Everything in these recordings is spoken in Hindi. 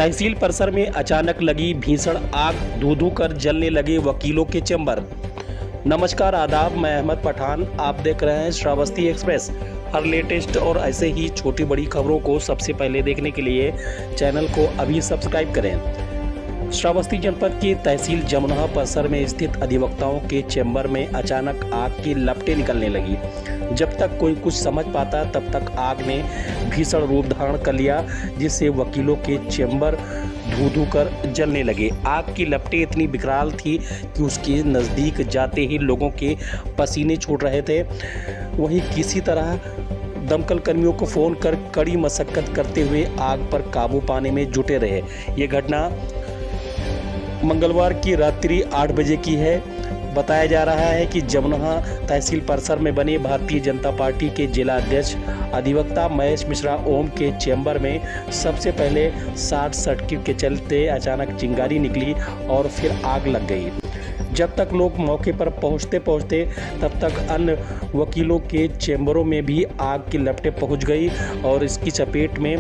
तहसील परिसर में अचानक लगी भीषण आग, धू धू कर जलने लगे वकीलों के चैम्बर। नमस्कार, आदाब, मैं अहमद पठान, आप देख रहे हैं श्रावस्ती एक्सप्रेस। हर लेटेस्ट और ऐसे ही छोटी बड़ी खबरों को सबसे पहले देखने के लिए चैनल को अभी सब्सक्राइब करें। श्रावस्ती जनपद के तहसील जमुना परिसर में स्थित अधिवक्ताओं के चैम्बर में अचानक आग की लपटें निकलने लगी। जब तक कोई कुछ समझ पाता तब तक आग ने भीषण रूप धारण कर लिया, जिससे वकीलों के चैम्बर धू धू कर जलने लगे। आग की लपटें इतनी विकराल थी कि उसके नज़दीक जाते ही लोगों के पसीने छूट रहे थे। वहीं किसी तरह दमकल कर्मियों को फ़ोन कर कड़ी मशक्कत करते हुए आग पर काबू पाने में जुटे रहे। ये घटना मंगलवार की रात्रि 8 बजे की है। बताया जा रहा है कि जमुना तहसील परिसर में बने भारतीय जनता पार्टी के जिला अध्यक्ष अधिवक्ता महेश मिश्रा ओम के चैम्बर में सबसे पहले शॉर्ट सर्किट के चलते अचानक चिंगारी निकली और फिर आग लग गई। जब तक लोग मौके पर पहुंचते तब तक अन्य वकीलों के चैम्बरों में भी आग की लपटें पहुंच गई और इसकी चपेट में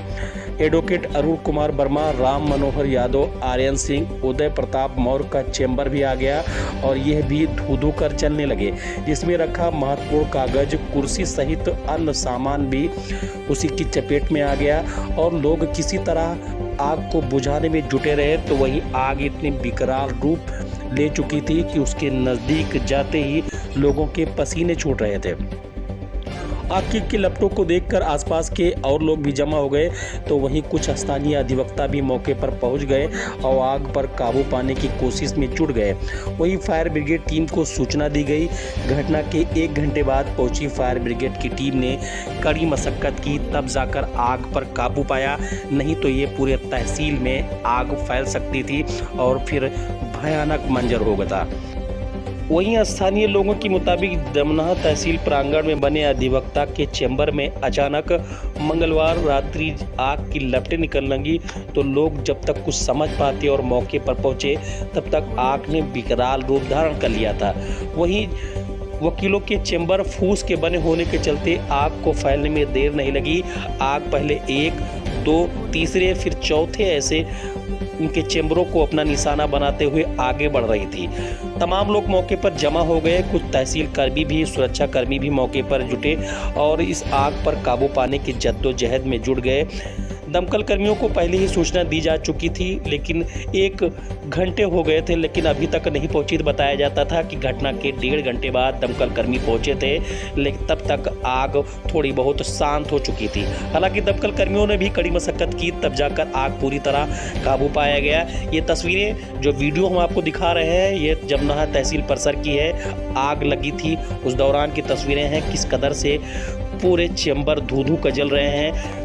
एडवोकेट अरुण कुमार वर्मा, राम मनोहर यादव, आर्यन सिंह, उदय प्रताप मौर्य का चैम्बर भी आ गया और यह भी धू धू कर चलने लगे, जिसमें रखा महत्वपूर्ण कागज, कुर्सी सहित अन्य सामान भी उसी की चपेट में आ गया और लोग किसी तरह आग को बुझाने में जुटे रहे। तो वही आग इतनी विकराल रूप ले चुकी थी कि उसके नज़दीक जाते ही लोगों के पसीने छूट रहे थे। आग की लपटों को देखकर आसपास के और लोग भी जमा हो गए, तो वहीं कुछ स्थानीय अधिवक्ता भी मौके पर पहुंच गए और आग पर काबू पाने की कोशिश में जुट गए। वहीं फायर ब्रिगेड टीम को सूचना दी गई। घटना के 1 घंटे बाद पहुंची फायर ब्रिगेड की टीम ने कड़ी मशक्कत की, तब जाकर आग पर काबू पाया, नहीं तो ये पूरे तहसील में आग फैल सकती थी और फिर भयानक मंजर हो गया। वहीं स्थानीय लोगों के मुताबिक जमुना तहसील प्रांगण में बने अधिवक्ता के चैम्बर में अचानक मंगलवार रात्रि आग की लपटें निकलने लगी, तो लोग जब तक कुछ समझ पाते और मौके पर पहुंचे तब तक आग ने विकराल रूप धारण कर लिया था। वहीं वकीलों के चैम्बर फूस के बने होने के चलते आग को फैलने में देर नहीं लगी। आग पहले 1, 2, तीसरे फिर चौथे ऐसे उनके चैम्बरों को अपना निशाना बनाते हुए आगे बढ़ रही थी। तमाम लोग मौके पर जमा हो गए। कुछ तहसील कर्मी भी, सुरक्षा कर्मी भी मौके पर जुटे और इस आग पर काबू पाने की जद्दोजहद में जुट गए। दमकल कर्मियों को पहले ही सूचना दी जा चुकी थी, लेकिन 1 घंटे हो गए थे लेकिन अभी तक नहीं पहुंची। बताया जाता था कि घटना के 1.5 घंटे बाद दमकल कर्मी पहुंचे थे, लेकिन तब तक आग थोड़ी बहुत शांत हो चुकी थी। हालांकि दमकल कर्मियों ने भी कड़ी मशक्कत की, तब जाकर आग पूरी तरह काबू पाया गया। ये तस्वीरें, जो वीडियो हम आपको दिखा रहे हैं, ये जमुना तहसील परिसर की है। आग लगी थी उस दौरान की तस्वीरें हैं, किस कदर से पूरे चैम्बर धू धू कर जल रहे हैं।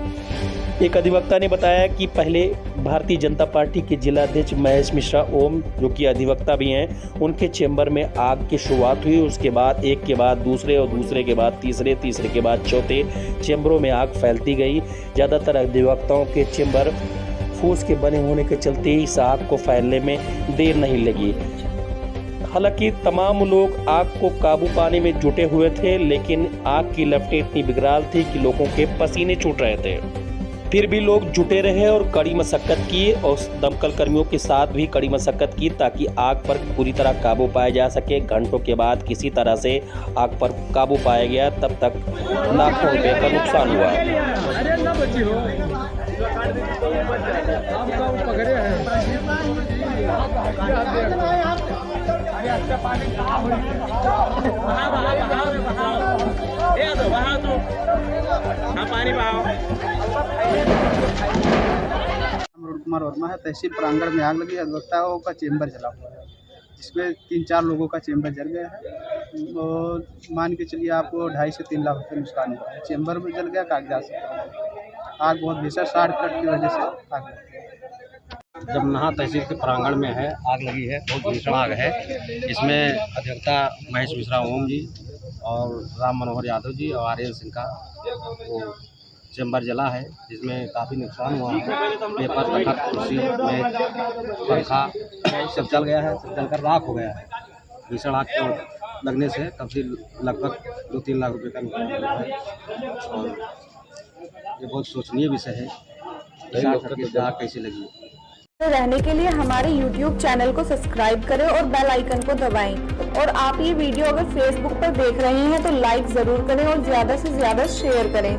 एक अधिवक्ता ने बताया कि पहले भारतीय जनता पार्टी के जिला अध्यक्ष महेश मिश्रा ओम, जो कि अधिवक्ता भी हैं, उनके चैम्बर में आग की शुरुआत हुई। उसके बाद एक के बाद दूसरे और दूसरे के बाद तीसरे, तीसरे के बाद चौथे चैम्बरों में आग फैलती गई। ज़्यादातर अधिवक्ताओं के चैम्बर फूस के बने होने के चलते इस आग को फैलने में देर नहीं लगी। हालांकि तमाम लोग आग को काबू पाने में जुटे हुए थे, लेकिन आग की लपटें इतनी विकराल थी कि लोगों के पसीने छूट रहे थे। फिर भी लोग जुटे रहे और कड़ी मशक्कत की और दमकल कर्मियों के साथ भी कड़ी मशक्कत की, ताकि आग पर पूरी तरह काबू पाया जा सके। घंटों के बाद किसी तरह से आग पर काबू पाया गया। तब तक लाखों रुपए का नुकसान हुआ। अरुण कुमार वर्मा है। तहसील प्रांगण में आग लगी। अधिवक्ताओं का चैम्बर जला हुआ है, जिसमें 3-4 लोगों का चैम्बर जल गया है और मान के चलिए आपको 2.5 से 3 लाख रुपये नुकसान हुआ है। चैम्बर में जल गया, कागजात से आग बहुत भीषण शॉर्ट कट की वजह से आग लगी। जमुना तहसील के प्रांगण में है, आग लगी है, बहुत भीषण आग है। इसमें अधिवक्ता महेश मिश्रा ओम जी और राम मनोहर यादव जी और आर्यन सिंह का वो चैम्बर जला है, जिसमें काफ़ी नुकसान हुआ है। पेपर, तखत, कुर्सी, मेज, पंखा सब जल गया है, सब जलकर राख हो गया है। भीषण आग को लगने से तब से लगभग 2-3 लाख रुपए का नुकसान हुआ है और ये बहुत सोचनीय विषय है। आग कैसे लगी। रहने के लिए हमारे YouTube चैनल को सब्सक्राइब करें और बेल आइकन को दबाएं। और आप ये वीडियो अगर Facebook पर देख रहे हैं तो लाइक ज़रूर करें और ज़्यादा से ज़्यादा शेयर करें।